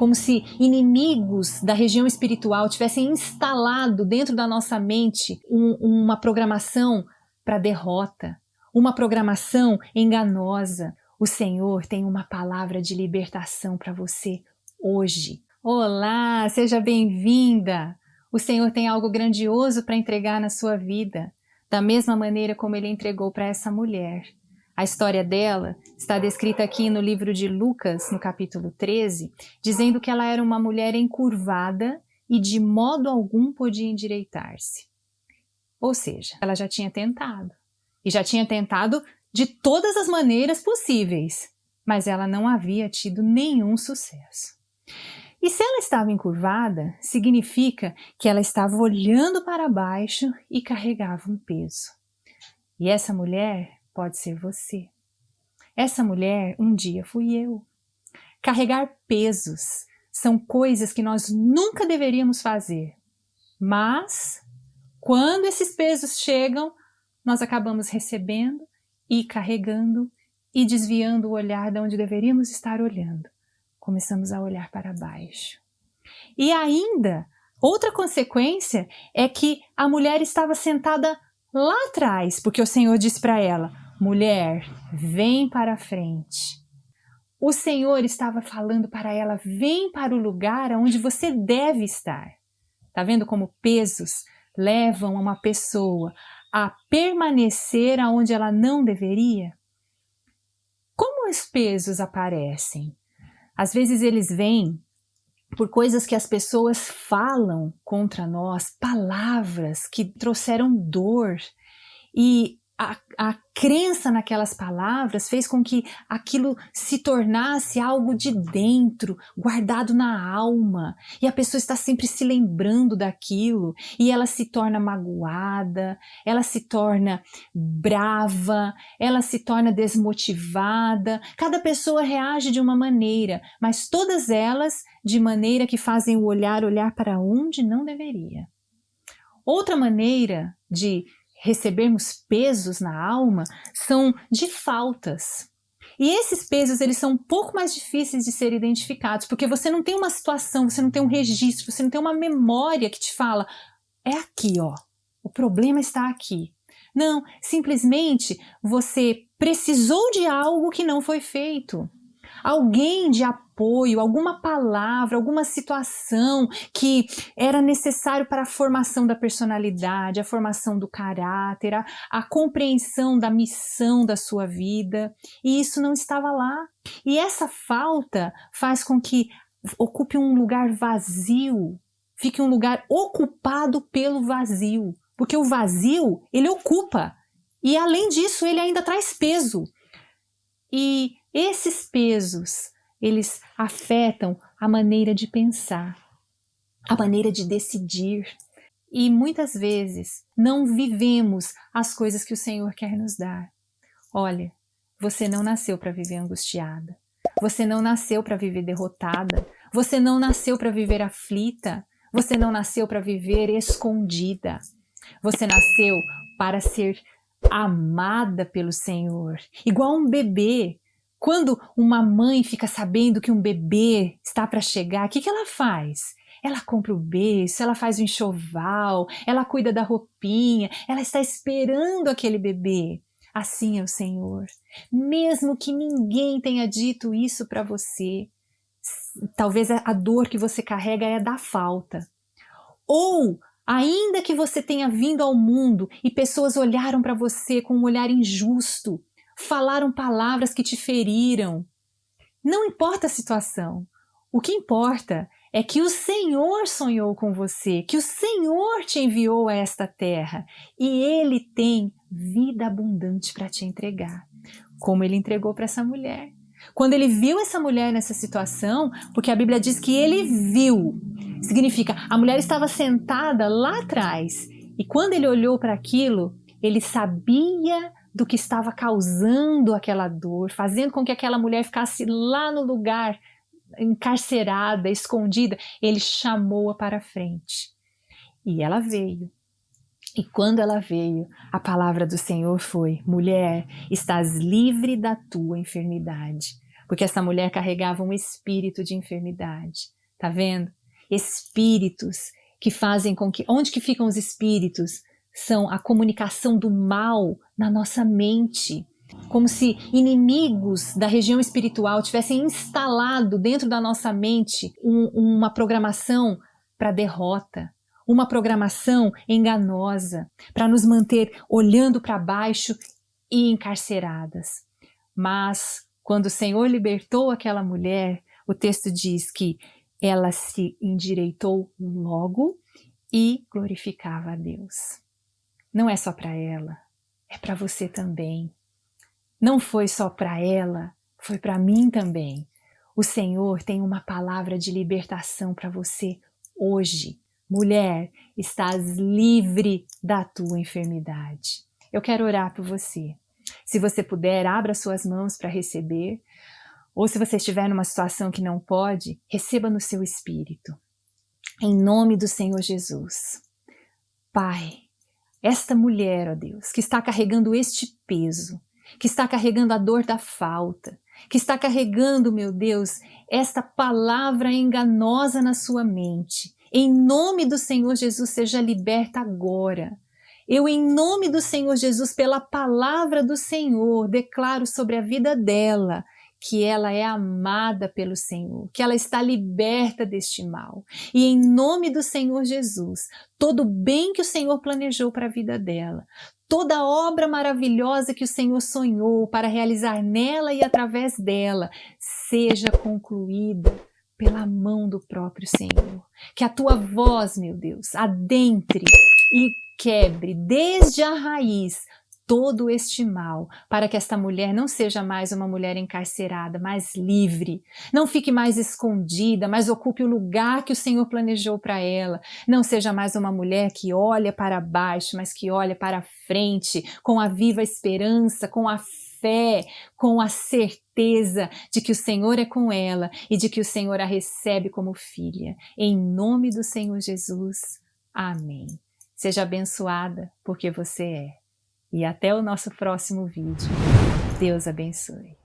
como se inimigos da região espiritual tivessem instalado dentro da nossa mente uma programação para derrota, uma programação enganosa. O Senhor tem uma palavra de libertação para você hoje. Olá, seja bem-vinda! O Senhor tem algo grandioso para entregar na sua vida, da mesma maneira como Ele entregou para essa mulher. A história dela está descrita aqui no livro de Lucas, no capítulo 13, dizendo que ela era uma mulher encurvada e de modo algum podia endireitar-se. Ou seja, ela já tinha tentado. E já tinha tentado de todas as maneiras possíveis, mas ela não havia tido nenhum sucesso. E se ela estava encurvada, significa que ela estava olhando para baixo e carregava um peso. E essa mulher pode ser você. Essa mulher um dia fui eu. Carregar pesos são coisas que nós nunca deveríamos fazer, mas quando esses pesos chegam, nós acabamos recebendo e carregando e desviando o olhar de onde deveríamos estar olhando. Começamos a olhar para baixo. E ainda, outra consequência é que a mulher estava sentada lá atrás, porque o Senhor disse para ela: mulher, vem para a frente. O Senhor estava falando para ela: vem para o lugar onde você deve estar. Tá vendo como pesos levam uma pessoa a permanecer aonde ela não deveria? Como os pesos aparecem? Às vezes eles vêm por coisas que as pessoas falam contra nós, palavras que trouxeram dor, e a crença naquelas palavras fez com que aquilo se tornasse algo de dentro, guardado na alma, e a pessoa está sempre se lembrando daquilo, e ela se torna magoada, ela se torna brava, ela se torna desmotivada. Cada pessoa reage de uma maneira, mas todas elas de maneira que fazem o olhar para onde não deveria. Outra maneira de recebermos pesos na alma são de faltas. E esses pesos, eles são um pouco mais difíceis de ser identificados, porque você não tem uma situação, você não tem um registro, você não tem uma memória que te fala: é aqui, ó, o problema está aqui. Não, simplesmente você precisou de algo que não foi feito. Alguém de apoio, alguma palavra, alguma situação que era necessário para a formação da personalidade, a formação do caráter, a compreensão da missão da sua vida, e isso não estava lá. E essa falta faz com que ocupe um lugar vazio, fique um lugar ocupado pelo vazio, porque o vazio, ele ocupa, e além disso, ele ainda traz peso. E esses pesos, eles afetam a maneira de pensar, a maneira de decidir. E muitas vezes não vivemos as coisas que o Senhor quer nos dar. Olha, você não nasceu para viver angustiada. Você não nasceu para viver derrotada. Você não nasceu para viver aflita. Você não nasceu para viver escondida. Você nasceu para ser amada pelo Senhor, igual um bebê. Quando uma mãe fica sabendo que um bebê está para chegar, o que ela faz? Ela compra o berço, ela faz o enxoval, ela cuida da roupinha, ela está esperando aquele bebê. Assim é o Senhor. Mesmo que ninguém tenha dito isso para você, talvez a dor que você carrega é da falta. Ou ainda que você tenha vindo ao mundo e pessoas olharam para você com um olhar injusto, falaram palavras que te feriram. Não importa a situação. O que importa é que o Senhor sonhou com você, que o Senhor te enviou a esta terra e Ele tem vida abundante para te entregar, como Ele entregou para essa mulher. Quando Ele viu essa mulher nessa situação, porque a Bíblia diz que Ele viu, significa, a mulher estava sentada lá atrás e quando Ele olhou para aquilo, Ele sabia do que estava causando aquela dor, fazendo com que aquela mulher ficasse lá no lugar, encarcerada, escondida. Ele chamou-a para a frente. E ela veio. E quando ela veio, a palavra do Senhor foi: mulher, estás livre da tua enfermidade. porque essa mulher carregava um espírito de enfermidade. Tá vendo? Espíritos que fazem com que... Onde que ficam os espíritos? São a comunicação do mal na nossa mente. Como se inimigos da região espiritual tivessem instalado dentro da nossa mente uma programação para derrota, uma programação enganosa, para nos manter olhando para baixo e encarceradas. Mas quando o Senhor libertou aquela mulher, o texto diz que ela se endireitou logo e glorificava a Deus. Não é só para ela, é para você também. Não foi só para ela, foi para mim também. O Senhor tem uma palavra de libertação para você hoje. Mulher, estás livre da tua enfermidade. Eu quero orar por você. Se você puder, abra suas mãos para receber. Ou se você estiver numa situação que não pode, receba no seu espírito. Em nome do Senhor Jesus. Pai, esta mulher, ó Deus, que está carregando este peso, que está carregando a dor da falta, que está carregando, meu Deus, esta palavra enganosa na sua mente. Em nome do Senhor Jesus, seja liberta agora. Eu, em nome do Senhor Jesus, pela palavra do Senhor, declaro sobre a vida dela que ela é amada pelo Senhor, que ela está liberta deste mal. E em nome do Senhor Jesus, todo o bem que o Senhor planejou para a vida dela, toda obra maravilhosa que o Senhor sonhou para realizar nela e através dela, seja concluída pela mão do próprio Senhor. Que a tua voz, meu Deus, adentre e quebre desde a raiz todo este mal, para que esta mulher não seja mais uma mulher encarcerada, mas livre. Não fique mais escondida, mas ocupe o lugar que o Senhor planejou para ela. Não seja mais uma mulher que olha para baixo, mas que olha para frente, com a viva esperança, com a fé, com a certeza de que o Senhor é com ela e de que o Senhor a recebe como filha. Em nome do Senhor Jesus. Amém. Seja abençoada porque você é. E até o nosso próximo vídeo. Deus abençoe.